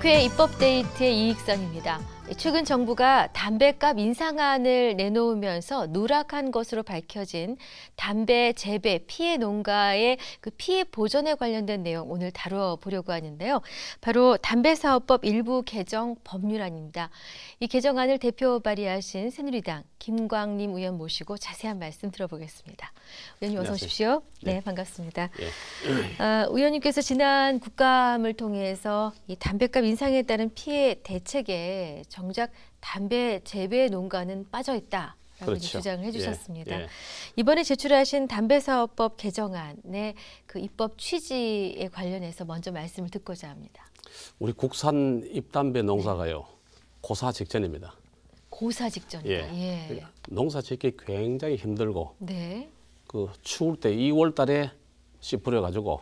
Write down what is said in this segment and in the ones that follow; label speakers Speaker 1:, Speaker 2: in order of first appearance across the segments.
Speaker 1: 국회 입법데이트의 이익선입니다. 최근 정부가 담배값 인상안을 내놓으면서 누락한 것으로 밝혀진 담배 재배 피해 농가의 그 피해 보전에 관련된 내용 오늘 다뤄보려고 하는데요. 바로 담배사업법 일부 개정 법률안입니다. 이 개정안을 대표 발의하신 새누리당 김광림 의원 모시고 자세한 말씀 들어보겠습니다. 의원님 어서 오십시오. 네, 반갑습니다. 의원님께서 지난 국감을 통해서 이 담배값 인상에 따른 피해 대책에 정작 담배 재배 농가는 빠져 있다라고 그렇죠. 주장을 해주셨습니다. 이번에 제출하신 담배사업법 개정안의 그 입법 취지에 관련해서 먼저 말씀을 듣고자 합니다.
Speaker 2: 우리 국산 잎담배 농사가요. 고사 직전입니다.
Speaker 1: 고사 직전이다.
Speaker 2: 농사 짓기 굉장히 힘들고 그 추울 때 2월 달에 씨 뿌려가지고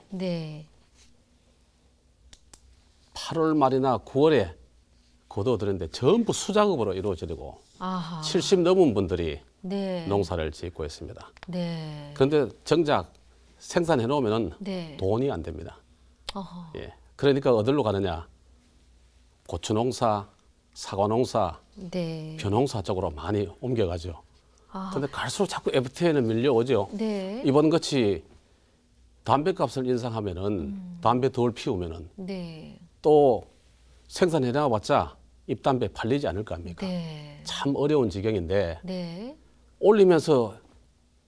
Speaker 2: 8월 말이나 9월에 거둬들였는데 전부 수작업으로 이루어지고 70 넘은 분들이 농사를 짓고 있습니다. 그런데 정작 생산해 놓으면 돈이 안 됩니다. 그러니까 어디로 가느냐? 고추 농사, 사과 농사, 벼농사 쪽으로 많이 옮겨가죠. 그런데 갈수록 자꾸 FTA는 밀려오죠. 이번 같이 담배값을 인상하면은 담배 덜 피우면은 또 생산해 나와봤자 잎담배 팔리지 않을 거 아닙니까? 참 어려운 지경인데 올리면서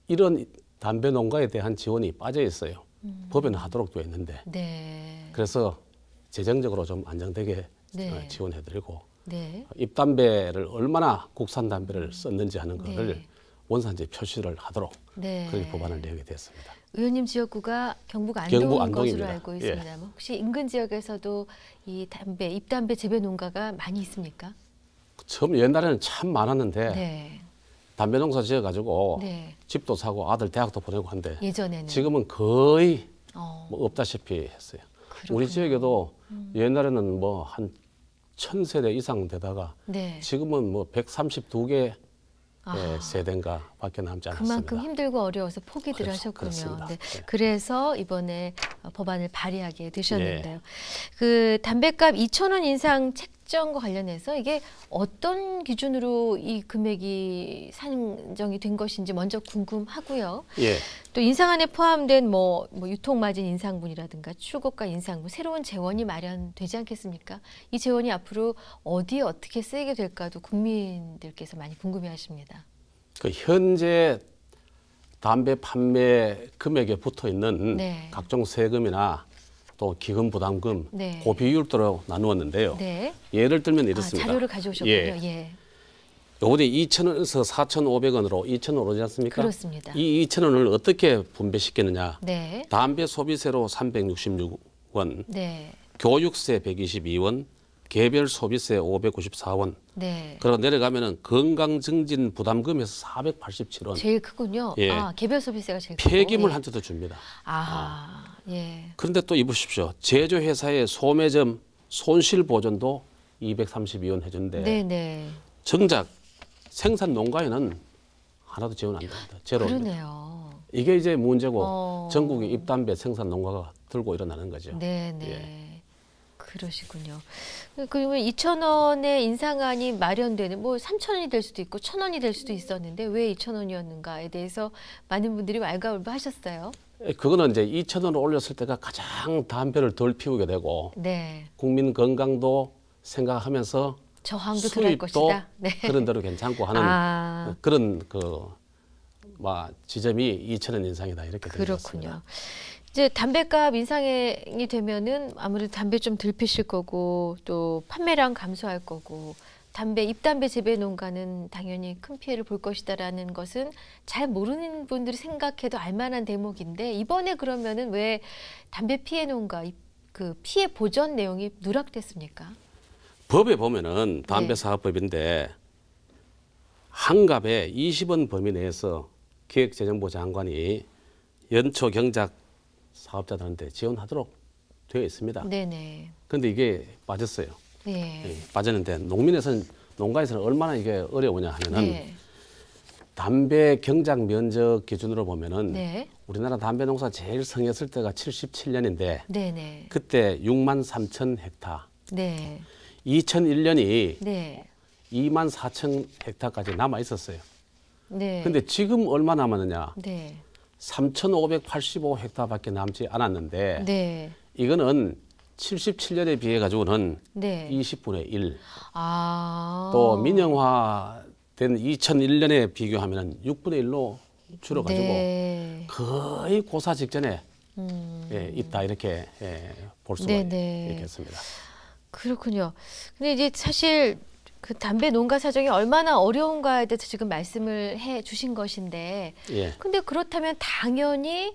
Speaker 2: 이런 담배 농가에 대한 지원이 빠져 있어요. 법에는 하도록 되어 있는데 그래서 재정적으로 좀 안정되게 지원해드리고 잎담배를 얼마나 국산 담배를 썼는지 하는 것을 원산지 표시를 하도록 그렇게 법안을 내게 됐습니다.
Speaker 1: 의원님 지역구가 경북 안동인 것으로 알고 있습니다. 혹시 인근 지역에서도 이 잎담배 재배 농가가 많이 있습니까?
Speaker 2: 처음 옛날에는 참 많았는데 담배 농사 지어가지고 집도 사고 아들 대학도 보내고 한데 예전에는. 지금은 거의 뭐 없다시피 했어요. 그렇군요. 우리 지역에도 옛날에는 뭐 한 1000세대 이상 되다가 지금은 뭐 132개 세대인가 밖에 남지 않았습니다.
Speaker 1: 그만큼 힘들고 어려워서 포기들 하셨군요. 그래서 이번에 법안을 발의하게 되셨는데요. 그 담배값 2,000원 인상 책정과 관련해서 이게 어떤 기준으로 이 금액이 산정이 된 것인지 먼저 궁금하고요. 또 인상안에 포함된 뭐 유통마진 인상분이라든가 출고가 인상분, 새로운 재원이 마련되지 않겠습니까? 이 재원이 앞으로 어디에 어떻게 쓰이게 될까도 국민들께서 많이 궁금해하십니다.
Speaker 2: 그 현재 담배 판매 금액에 붙어 있는 각종 세금이나 또 기금 부담금 그 비율대로 나누었는데요. 예를 들면 이렇습니다.
Speaker 1: 자료를 가져오셨군요.
Speaker 2: 요것이 2,000원에서 4,500원으로 2,000원 오르지 않습니까?
Speaker 1: 그렇습니다.
Speaker 2: 이 2,000원을 어떻게 분배시켰느냐? 담배 소비세로 366원, 교육세 122원, 개별 소비세 594원. 그리고 내려가면은 건강증진 부담금에서 487원.
Speaker 1: 제일 크군요. 개별 소비세가 제일 크고.
Speaker 2: 폐기물 한 대도 줍니다. 그런데 또 입으십시오. 제조회사의 소매점 손실 보전도 232원 해주는데 정작 생산 농가에는 하나도 지원 안 됩니다. 제로입니다.
Speaker 1: 그러네요.
Speaker 2: 이게 이제 문제고 전국의 잎담배 생산 농가가 들고 일어나는 거죠.
Speaker 1: 그러시군요. 그러면 2,000원의 인상안이 마련되는 뭐 3,000원이 될 수도 있고 1,000원이 될 수도 있었는데 왜 2,000원이었는가에 대해서 많은 분들이 왈가왈부하셨어요.
Speaker 2: 그거는 이제 2,000원을 올렸을 때가 가장 담배를 덜 피우게 되고 국민 건강도 생각하면서
Speaker 1: 저항도 덜할 것이다.
Speaker 2: 그런 대로 괜찮고 하는 그런 지점이 2,000원 인상이다 이렇게
Speaker 1: 그렇군요. 이제 담배값 인상이 되면은 아무래도 담배 좀 덜 피실 거고 또 판매량 감소할 거고 잎담배 재배 농가는 당연히 큰 피해를 볼 것이다라는 것은 잘 모르는 분들이 생각해도 알만한 대목인데 이번에 그러면은 왜 담배 피해 농가 그 피해 보전 내용이 누락됐습니까?
Speaker 2: 법에 보면은 담배사업법인데 한갑에 20원 범위 내에서 기획재정부 장관이 연초 경작 사업자들한테 지원하도록 되어 있습니다. 그런데 이게 빠졌어요. 빠졌는데 농가에서는 얼마나 이게 어려우냐 하면은 담배 경작 면적 기준으로 보면은 우리나라 담배 농사 제일 성했을 때가 77년인데 그때 6만 3천 헥타
Speaker 1: 네.
Speaker 2: 2001년이
Speaker 1: 네.
Speaker 2: 2만 4천 헥타까지 남아 있었어요.
Speaker 1: 네.
Speaker 2: 근데 지금 얼마 남았느냐?
Speaker 1: 네.
Speaker 2: 3,585 헥타밖에 남지 않았는데
Speaker 1: 네.
Speaker 2: 이거는 77년에 비해 가지고는
Speaker 1: 네.
Speaker 2: 20분의 1.
Speaker 1: 아.
Speaker 2: 또 민영화된 2001년에 비교하면 6분의 1로 줄어가지고
Speaker 1: 네.
Speaker 2: 거의 고사 직전에 예, 있다 이렇게 볼 수가 있겠습니다.
Speaker 1: 그렇군요. 근데 이제 사실 그 담배 농가 사정이 얼마나 어려운가에 대해서 지금 말씀을 해 주신 것인데, 근데 그렇다면 당연히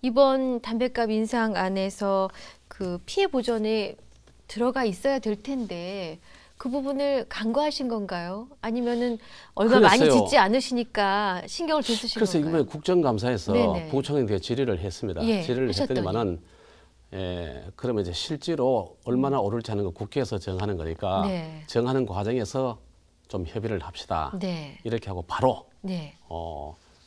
Speaker 1: 이번 담배값 인상 안에서 그 피해 보전에 들어가 있어야 될 텐데 그 부분을 간과하신 건가요? 아니면은 얼마 많이 짓지 않으시니까 신경을 덜 쓰신 건가요?
Speaker 2: 그래서 이번에 국정감사에서 부총리한테 질의를 했습니다. 질의를 했더니만은 그러면 이제 실제로 얼마나 오를지 하는 거 국회에서 정하는 거니까 정하는 과정에서 좀 협의를 합시다. 이렇게 하고 바로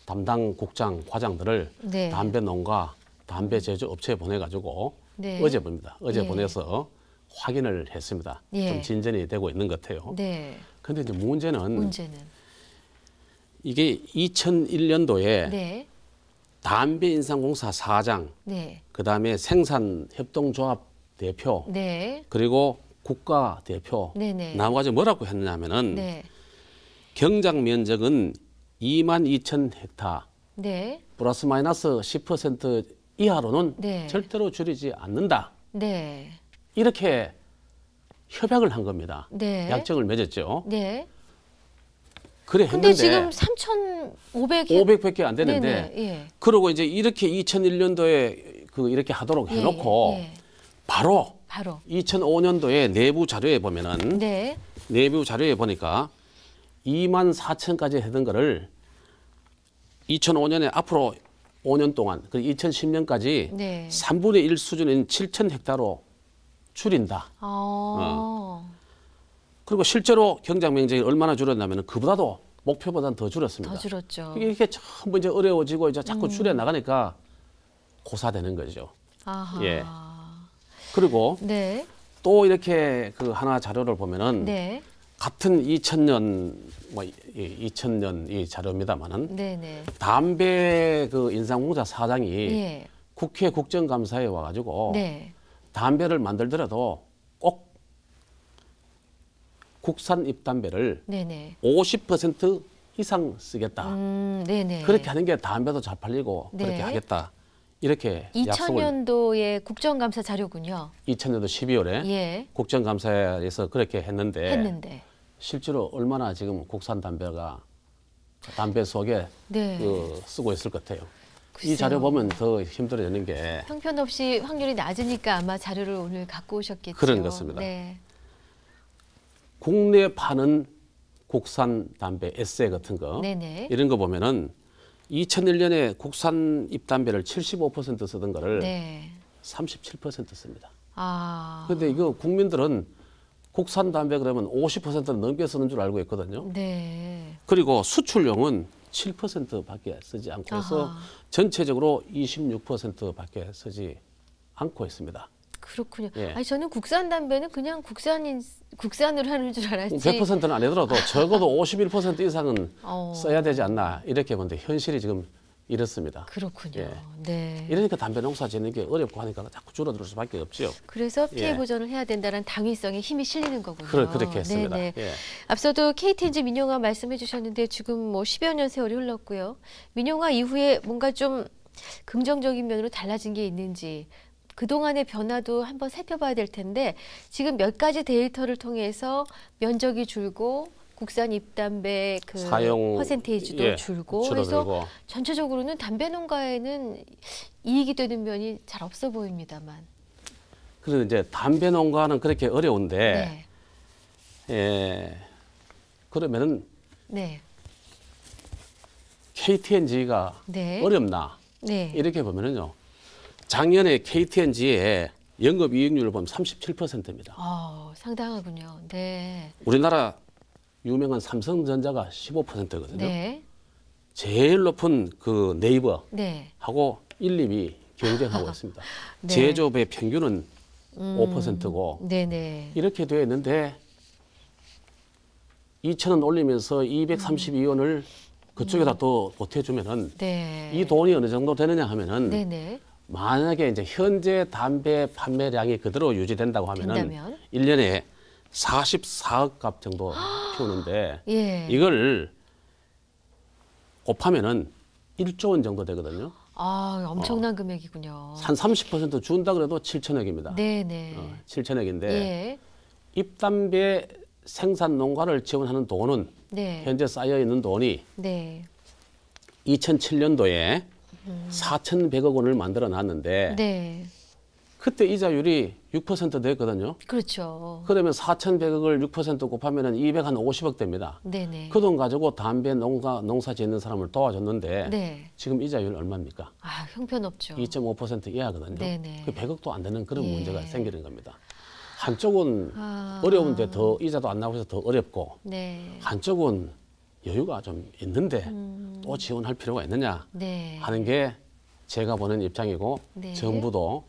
Speaker 2: 담당 국장, 과장들을 담배 농가, 담배 제조 업체에 보내가지고 어제입니다. 어제 보내서 확인을 했습니다. 좀 진전이 되고 있는 것 같아요. 그런데 이제 문제는 이게 2001년도에 담배인상공사 사장, 그다음에 생산협동조합 대표, 그리고 국가 대표 나와가지고 뭐라고 했냐면은 경작 면적은 2만 2천 헥타 플러스 마이너스 10% 이하로는 절대로 줄이지 않는다. 이렇게 협약을 한 겁니다. 약정을 맺었죠. 그래 했는데
Speaker 1: 근데 지금 3,500밖에
Speaker 2: 안 되는데 그러고 이제 이렇게 2001년도에 그 이렇게 하도록 해놓고 바로 2005년도에 내부 자료에 보면은 내부 자료에 보니까 2만 4천까지 하던 거를 2005년에 앞으로 5년 동안 그 2010년까지 3분의 1 수준인 7천 헥타로 줄인다. 그리고 실제로 경작 면적이 얼마나 줄었냐면 그보다도 목표보다는 더 줄었습니다.
Speaker 1: 더 줄었죠.
Speaker 2: 이게 전부 이제 어려워지고 이제 자꾸 줄여 나가니까 고사되는 거죠. 그리고 또 이렇게 그 하나 자료를 보면은 같은 2000년 뭐 2000년 이 자료입니다만은 담배 그 인상공사 사장이 국회 국정감사에 와가지고 담배를 만들더라도 꼭 국산 잎담배를 50% 이상 쓰겠다. 그렇게 하는 게 담배도 잘 팔리고 그렇게 하겠다. 이렇게
Speaker 1: 2000년도에 국정감사 자료군요.
Speaker 2: 2000년도 12월에 국정감사에서 그렇게 했는데 실제로 얼마나 지금 국산 담배가 담배 속에 그 쓰고 있을 것 같아요. 글쎄요. 이 자료 보면 더 힘들어지는 게
Speaker 1: 형편없이 확률이 낮으니까 아마 자료를 오늘 갖고 오셨겠죠.
Speaker 2: 그런 것입니다. 국내 파는 국산 담배 에세 같은 거 이런 거 보면은 2001년에 국산 잎담배를 75% 쓰던 거를 37% 씁니다. 그런데 이거 국민들은 국산 담배 그러면 50%는 넘게 쓰는 줄 알고 있거든요. 그리고 수출용은 7%밖에 쓰지 않고 해서 전체적으로 26%밖에 쓰지 않고 있습니다.
Speaker 1: 그렇군요. 아니 저는 국산 담배는 그냥 국산으로 하는 줄 알았지.
Speaker 2: 100%는 아니더라도 적어도 51% 이상은 써야 되지 않나 이렇게 보는데 현실이 지금 이렇습니다.
Speaker 1: 그렇군요.
Speaker 2: 이러니까 담배 농사 짓는 게 어렵고 하니까 자꾸 줄어들 수밖에 없죠.
Speaker 1: 그래서 피해 보전을 해야 된다는 당위성에 힘이 실리는 거군요.
Speaker 2: 그렇게 했습니다.
Speaker 1: 앞서도 KTNG 민영화 말씀해 주셨는데 지금 뭐 10여 년 세월이 흘렀고요. 민영화 이후에 뭔가 좀 긍정적인 면으로 달라진 게 있는지 그동안의 변화도 한번 살펴봐야 될 텐데 지금 몇 가지 데이터를 통해서 면적이 줄고 국산 잎담배 그
Speaker 2: 사용
Speaker 1: 퍼센테이지도 줄고 해서 전체적으로는 담배 농가에는 이익이 되는 면이 잘 없어 보입니다만.
Speaker 2: 그래서 이제 담배 농가는 그렇게 어려운데 그러면은 KTNG가 어렵나 이렇게 보면은요. 작년에 KTNG의 영업이익률을 보면 37%입니다.
Speaker 1: 상당하군요.
Speaker 2: 우리나라 유명한 삼성전자가 15%거든요. 제일 높은 그 네이버하고 1, 2위 경쟁하고 있습니다. 제조업의 평균은 5%고 이렇게 되어 있는데 2,000원 올리면서 232원을 그쪽에다 더 보태주면은 이 돈이 어느 정도 되느냐 하면은 만약에 이제 현재 담배 판매량이 그대로 유지된다고 하면은 1년에 44억 갑 정도 피우는데 이걸 곱하면은 1조 원 정도 되거든요.
Speaker 1: 아, 엄청난 금액이군요.
Speaker 2: 한 30% 준다 그래도 7천억입니다. 7천억인데 잎담배 생산 농가를 지원하는 돈은 현재 쌓여 있는 돈이 2007년도에 4,100억 원을 만들어 놨는데 그때 이자율이 6% 됐거든요.
Speaker 1: 그렇죠.
Speaker 2: 그러면 4,100억을 6% 곱하면 250억 됩니다. 그 돈 가지고 담배 농사 짓는 사람을 도와줬는데 지금 이자율 얼마입니까?
Speaker 1: 아, 형편없죠.
Speaker 2: 2.5% 이하거든요. 그 100억도 안 되는 그런 문제가 생기는 겁니다. 한쪽은 어려운데 더 이자도 안 나오고 해서 더 어렵고 한쪽은 여유가 좀 있는데 또 지원할 필요가 있느냐 하는 게 제가 보는 입장이고 정부도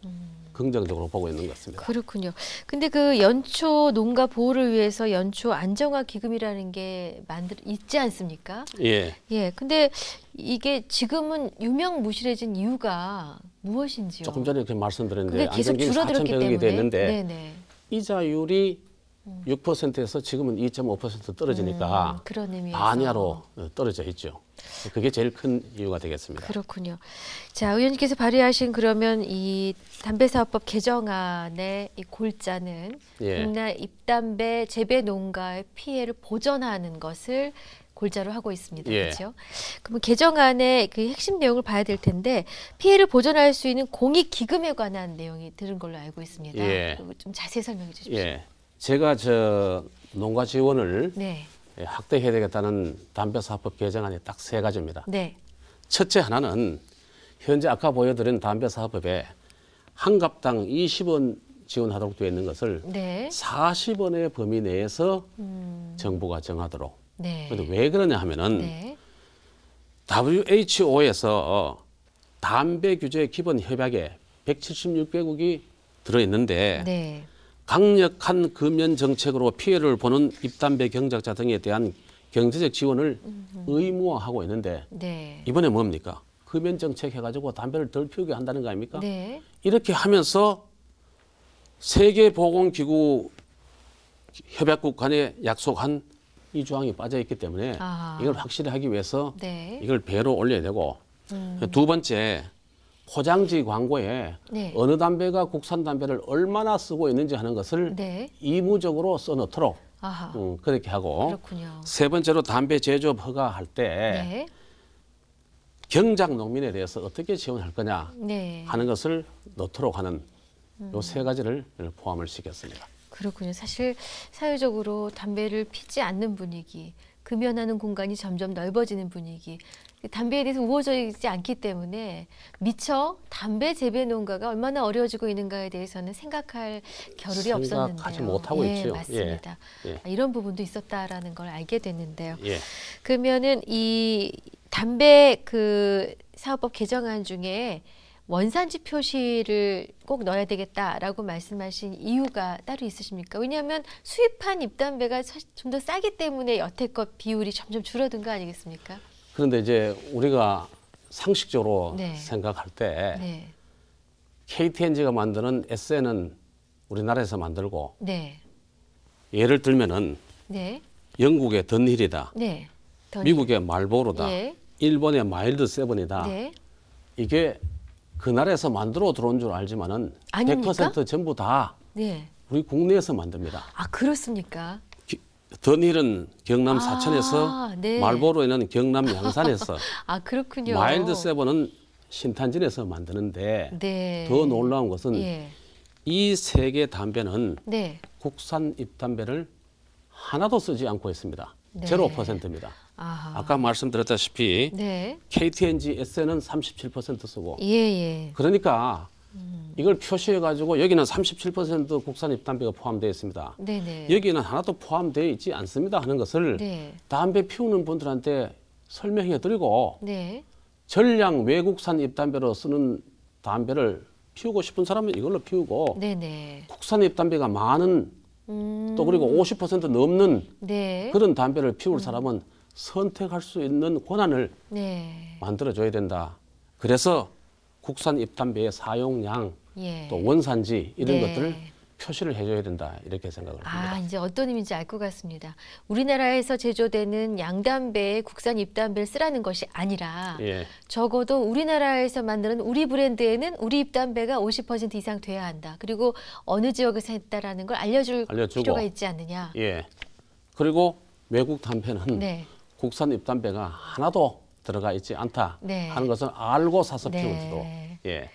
Speaker 2: 긍정적으로 보고 있는 것 같습니다.
Speaker 1: 그렇군요. 근데 그 연초 농가 보호를 위해서 연초 안정화 기금이라는 게 있지 않습니까? 근데 이게 지금은 유명무실해진 이유가 무엇인지요?
Speaker 2: 조금 전에 이렇게 말씀드렸는데
Speaker 1: 계속 줄어들었기 때문에
Speaker 2: 됐는데 이자율이 6%에서 지금은 2.5% 떨어지니까
Speaker 1: 그런 의미에서
Speaker 2: 반이하로 떨어져 있죠. 그게 제일 큰 이유가 되겠습니다.
Speaker 1: 그렇군요. 자, 의원님께서 발의하신 그러면 이 담배사업법 개정안의 이 골자는 국내 잎담배 재배 농가의 피해를 보전하는 것을 골자로 하고 있습니다. 그렇죠? 그럼 개정안의 그 핵심 내용을 봐야 될 텐데 피해를 보전할 수 있는 공익기금에 관한 내용이 들은 걸로 알고 있습니다. 좀 자세히 설명해 주십시오.
Speaker 2: 제가 농가 지원을 확대해야 되겠다는 담배사업법 개정안이 딱 3가지입니다. 첫째 하나는 현재 아까 보여드린 담배사업법에 한 갑당 20원 지원하도록 되어 있는 것을 40원의 범위 내에서 정부가 정하도록. 그런데 왜 그러냐 하면은 WHO에서 담배 규제 기본 협약에 176개국이 들어있는데 강력한 금연 정책으로 피해를 보는 잎담배 경작자 등에 대한 경제적 지원을 의무화하고 있는데 이번에 뭡니까? 금연 정책 해가지고 담배를 덜 피우게 한다는 거 아닙니까? 이렇게 하면서 세계보건기구 협약국 간에 약속한 이 조항이 빠져 있기 때문에 이걸 확실히 하기 위해서 이걸 배로 올려야 되고 두 번째 포장지 광고에 어느 담배가 국산 담배를 얼마나 쓰고 있는지 하는 것을 의무적으로 써놓도록 그렇게 하고 세 번째로 담배 제조업 허가할 때 경작 농민에 대해서 어떻게 지원할 거냐 하는 것을 넣도록 하는 요 3가지를 포함을 시켰습니다.
Speaker 1: 그렇군요. 사실 사회적으로 담배를 피지 않는 분위기, 금연하는 공간이 점점 넓어지는 분위기, 담배에 대해서 우호져 있지 않기 때문에 미처 담배 재배 농가가 얼마나 어려워지고 있는가에 대해서는 생각할 겨를이 없었는데요.
Speaker 2: 생각하지 못하고 있죠.
Speaker 1: 맞습니다. 이런 부분도 있었다라는 걸 알게 됐는데요. 그러면은 이 담배 그 사업법 개정안 중에 원산지 표시를 꼭 넣어야 되겠다라고 말씀하신 이유가 따로 있으십니까? 왜냐하면 수입한 잎담배가 좀 더 싸기 때문에 여태껏 비율이 점점 줄어든 거 아니겠습니까?
Speaker 2: 그런데 이제 우리가 상식적으로 생각할 때 KTNG가 만드는 SN은 우리나라에서 만들고 예를 들면은 영국의 던힐이다, 미국의 말보로다, 일본의 마일드 세븐이다. 이게 그 나라에서 만들어 들어온 줄 알지만은 100% 전부 다 우리 국내에서 만듭니다.
Speaker 1: 아, 그렇습니까?
Speaker 2: 던힐은 경남 사천에서 말보로에는 경남 양산에서
Speaker 1: 아, 그렇군요.
Speaker 2: 마일드 세븐은 신탄진에서 만드는데 더 놀라운 것은 이 3개 담배는 국산 잎담배를 하나도 쓰지 않고 있습니다. 0%입니다. 아까 말씀드렸다시피 KTNG SN은 37% 쓰고 그러니까 이걸 표시해가지고 여기는 37% 국산 잎담배가 포함되어 있습니다. 여기는 하나도 포함되어 있지 않습니다 하는 것을 담배 피우는 분들한테 설명해 드리고 전량 외국산 잎담배로 쓰는 담배를 피우고 싶은 사람은 이걸로 피우고
Speaker 1: 네네.
Speaker 2: 국산 잎담배가 많은 또 그리고 50% 넘는
Speaker 1: 네.
Speaker 2: 그런 담배를 피울 사람은 선택할 수 있는 권한을
Speaker 1: 네.
Speaker 2: 만들어줘야 된다. 그래서 국산 잎담배의 사용량
Speaker 1: 예.
Speaker 2: 또 원산지 이런
Speaker 1: 네.
Speaker 2: 것들을 표시를 해줘야 된다 이렇게 생각을 합니다.
Speaker 1: 이제 어떤 의미인지 알 것 같습니다. 우리나라에서 제조되는 양담배에 국산 잎담배를 쓰라는 것이 아니라
Speaker 2: 예.
Speaker 1: 적어도 우리나라에서 만드는 우리 브랜드에는 우리 잎담배가 50% 이상 돼야 한다. 그리고 어느 지역에서 했다라는 걸 알려주고 필요가 있지 않느냐.
Speaker 2: 예. 그리고 외국 담배는
Speaker 1: 네. 국산
Speaker 2: 잎담배가 하나도 들어가 있지 않다
Speaker 1: 네.
Speaker 2: 하는 것을 알고 사서
Speaker 1: 네.
Speaker 2: 피울지도. 예.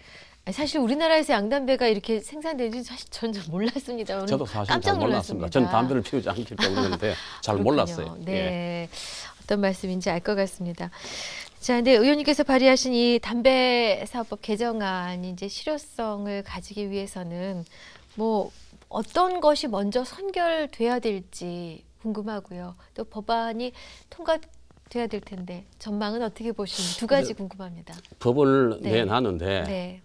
Speaker 1: 사실 우리나라에서 양담배가 이렇게 생산되는지 사실 저는 좀 몰랐습니다.
Speaker 2: 저도 사실
Speaker 1: 깜짝
Speaker 2: 잘 몰랐습니다. 저는 담배를 피우지 않기 때문인데 잘 몰랐어요.
Speaker 1: 네,
Speaker 2: 예.
Speaker 1: 어떤 말씀인지 알 것 같습니다. 자, 근데 의원님께서 발의하신 이 담배 사업법 개정안이 이제 실효성을 가지기 위해서는 뭐 어떤 것이 먼저 선결돼야 될지 궁금하고요. 또 법안이 통과돼야 될 텐데 전망은 어떻게 보시는지 두 가지 궁금합니다.
Speaker 2: 법을
Speaker 1: 네.
Speaker 2: 내놨는데.
Speaker 1: 네.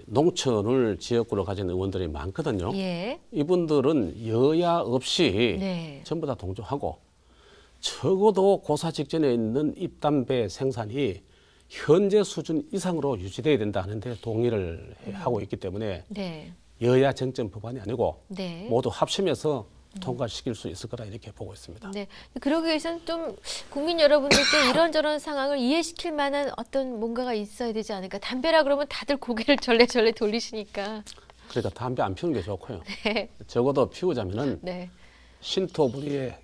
Speaker 2: 농촌을 지역구로 가진 의원들이 많거든요.
Speaker 1: 예.
Speaker 2: 이분들은 여야 없이
Speaker 1: 네.
Speaker 2: 전부 다 동조하고 적어도 고사 직전에 있는 잎담배 생산이 현재 수준 이상으로 유지돼야 된다 하는데 동의를 하고 있기 때문에
Speaker 1: 네.
Speaker 2: 여야 쟁점 법안이 아니고
Speaker 1: 네.
Speaker 2: 모두 합심해서 통과시킬 수 있을 거라 이렇게 보고 있습니다.
Speaker 1: 네, 그러기 위해서는 좀 국민 여러분들께 이런저런 상황을 이해시킬 만한 어떤 뭔가가 있어야 되지 않을까. 담배라 그러면 다들 고개를 절레절레 돌리시니까.
Speaker 2: 그러니까 담배 안 피우는 게 좋고요.
Speaker 1: 네.
Speaker 2: 적어도 피우자면은
Speaker 1: 네.
Speaker 2: 신토 부리에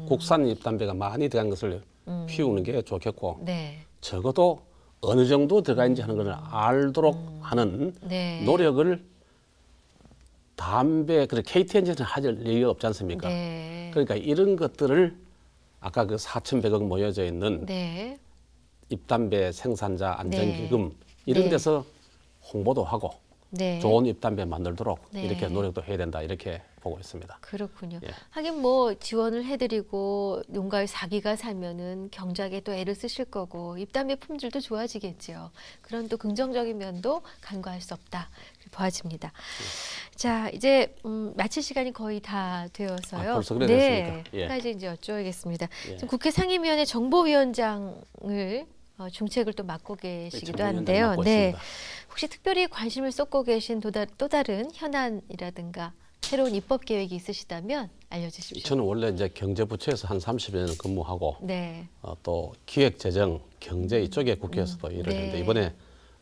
Speaker 2: 국산 잎담배가 많이 들어간 것을 피우는 게 좋겠고
Speaker 1: 네.
Speaker 2: 적어도 어느 정도 들어가 있는지 하는 것을 알도록 하는
Speaker 1: 네.
Speaker 2: 노력을 담배, 그래 KT 엔진은 할 얘기가 없지 않습니까?
Speaker 1: 네.
Speaker 2: 그러니까 이런 것들을 아까 그 4,100억 모여져 있는
Speaker 1: 네.
Speaker 2: 잎담배 생산자 안전기금
Speaker 1: 네.
Speaker 2: 이런
Speaker 1: 네.
Speaker 2: 데서 홍보도 하고
Speaker 1: 네.
Speaker 2: 좋은 잎담배 만들도록
Speaker 1: 네.
Speaker 2: 이렇게 노력도 해야 된다 이렇게 보고 있습니다.
Speaker 1: 그렇군요.
Speaker 2: 예.
Speaker 1: 하긴 뭐 지원을 해드리고 농가에 사기가 살면은 경작에 또 애를 쓰실 거고 잎담배 품질도 좋아지겠죠. 그런 또 긍정적인 면도 간과할 수 없다. 보아집니다. 자, 이제 마칠 시간이 거의 다 되어서요.
Speaker 2: 벌써 그래
Speaker 1: 네,
Speaker 2: 됐습니까? 예.
Speaker 1: 한 가지 이제 여쭤보겠습니다.
Speaker 2: 예.
Speaker 1: 지금 국회 상임위원회 정보위원장을 중책을 또 맡고 계시기도 한데요.
Speaker 2: 맡고
Speaker 1: 네,
Speaker 2: 있습니다.
Speaker 1: 혹시 특별히 관심을 쏟고 계신 또 다른 현안이라든가 새로운 입법 계획이 있으시다면 알려주십시오.
Speaker 2: 저는 원래 이제 경제부처에서 한 30여 년 근무하고
Speaker 1: 네.
Speaker 2: 또 기획재정, 경제 이쪽에 국회에서도 일을
Speaker 1: 네.
Speaker 2: 했는데 이번에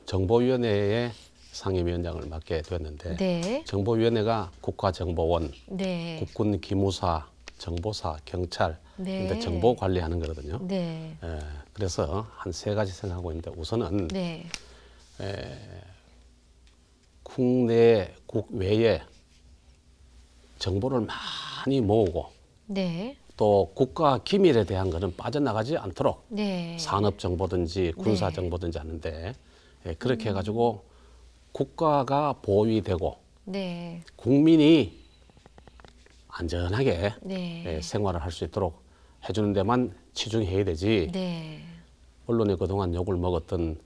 Speaker 2: 정보위원회의 상임위원장을 맡게 됐는데
Speaker 1: 네.
Speaker 2: 정보위원회가 국가정보원,
Speaker 1: 네.
Speaker 2: 국군 기무사, 정보사, 경찰
Speaker 1: 네.
Speaker 2: 근데 정보 관리하는 거거든요.
Speaker 1: 네.
Speaker 2: 그래서 한 세 가지 생각하고 있는데 우선은
Speaker 1: 네.
Speaker 2: 국내, 국외에 정보를 많이 모으고
Speaker 1: 네.
Speaker 2: 또 국가 기밀에 대한 거는 빠져나가지 않도록
Speaker 1: 네.
Speaker 2: 산업 정보든지 군사
Speaker 1: 네.
Speaker 2: 정보든지 하는데 그렇게 해가지고 국가가 보위 되고
Speaker 1: 네.
Speaker 2: 국민이 안전하게
Speaker 1: 네.
Speaker 2: 생활을 할 수 있도록 해주는 데만 치중해야 되지
Speaker 1: 네.
Speaker 2: 언론에 그동안 욕을 먹었던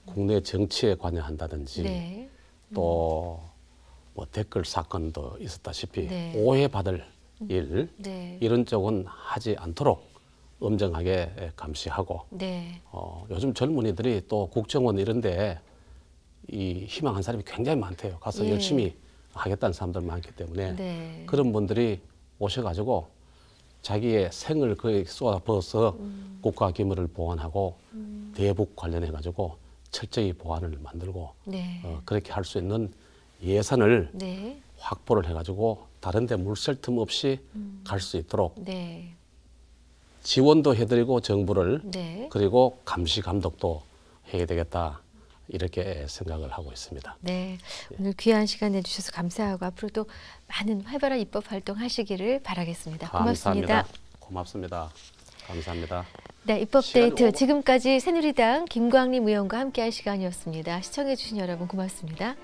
Speaker 2: 국내 정치에 관여한다든지
Speaker 1: 네.
Speaker 2: 또 뭐 댓글 사건도 있었다시피
Speaker 1: 네.
Speaker 2: 오해받을 일
Speaker 1: 네.
Speaker 2: 이런 쪽은 하지 않도록 엄정하게 감시하고
Speaker 1: 네.
Speaker 2: 요즘 젊은이들이 또 국정원 이런데 이 희망한 사람이 굉장히 많대요. 가서
Speaker 1: 예.
Speaker 2: 열심히 하겠다는 사람들 많기 때문에
Speaker 1: 네.
Speaker 2: 그런 분들이 오셔가지고 자기의 생을 거의 쏟아부어서 국가 기밀을 보완하고 대북 관련해가지고 철저히 보안을 만들고
Speaker 1: 네.
Speaker 2: 그렇게 할 수 있는 예산을
Speaker 1: 네.
Speaker 2: 확보를 해가지고 다른 데 물샐 틈 없이 갈 수 있도록
Speaker 1: 네.
Speaker 2: 지원도 해드리고 정부를
Speaker 1: 네.
Speaker 2: 그리고 감시 감독도 해야 되겠다 이렇게 생각을 하고 있습니다.
Speaker 1: 네. 오늘 귀한 시간 내주셔서 감사하고 앞으로도 많은 활발한 입법 활동 하시기를 바라겠습니다. 고맙습니다.
Speaker 2: 고맙습니다. 감사합니다.
Speaker 1: 네, 입법데이트 지금까지 새누리당 김광림 의원과 함께한 시간이었습니다. 시청해주신 여러분 고맙습니다.